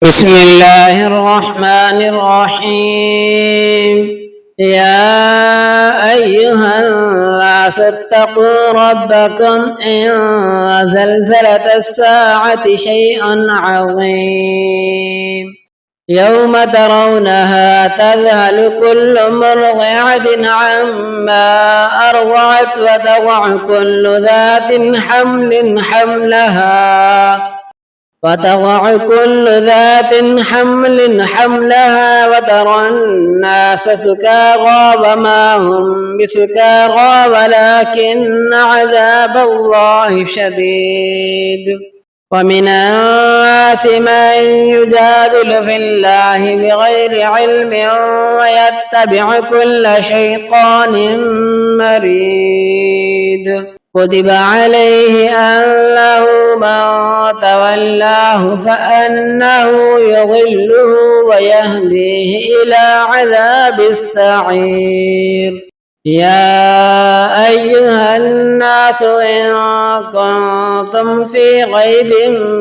بسم الله الرحمن الرحيم. يا أيها الناس اتقوا ربكم إن زلزلة الساعة شيء عظيم يوم ترونها تذهل كل مرضعة عما أرضعت وتضع كل ذات حمل حملها وترى الناس سكارى وما هم بسكارى ولكن عذاب الله شديد. ومن الناس من يجادل في الله بغير علم ويتبع كل شيطان مريد. كتب عليه أنه من تولاه فأنه يضله ويهديه إلى عذاب السعير. يا أيها الناس إن كنتم في ريب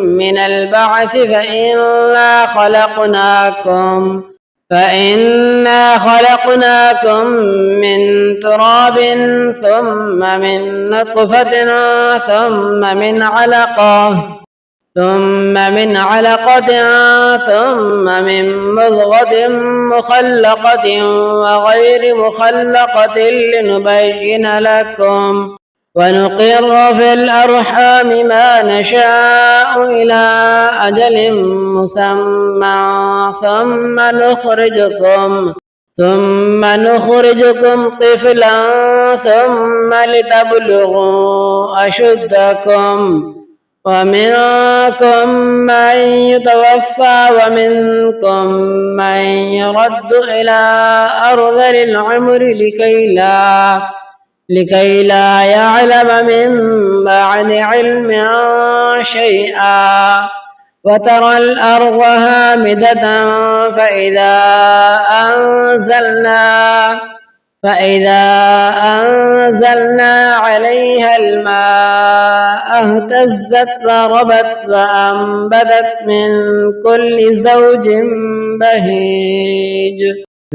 من البعث فإنا خلقناكم من تراب ثم من نطفة ثم من علقة ثم من مضغة مخلقة وغير مخلقة لنبين لكم ونقر في الأرحام ما نشاء إلى أجل مسمى ثم نخرجكم طفلا ثم لتبلغوا أشدكم ومنكم من يتوفى ومنكم من يرد إلى أرذل العمر لكي لا يعلم من بعد علم شيئا. وترى الأرض هامدة فإذا أنزلنا عليها الماء اهتزت وربت وأنبتت من كل زوج بهيج.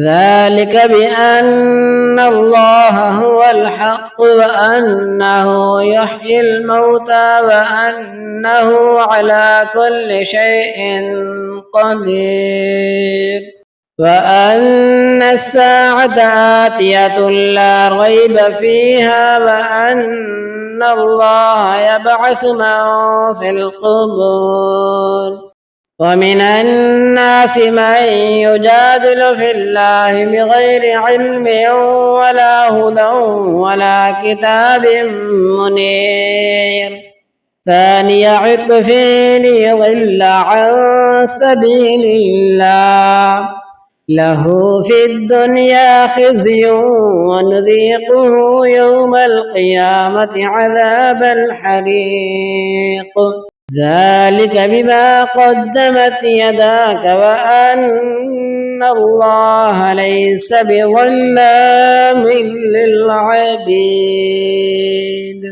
ذلك بأن الله هو الحق وأنه يحيي الموتى وأنه على كل شيء قدير وأن الساعة آتية لا ريب فيها وأن الله يبعث من في القبور. ومن الناس من يجادل في الله بغير علم ولا هدى ولا كتاب منير. ثاني عطفه ليضل عن سبيل الله له في الدنيا خزي ونذيقه يوم القيامة عذاب الحريق. ذلك بما قدمت يداك وأن الله ليس بظلام للعبيد.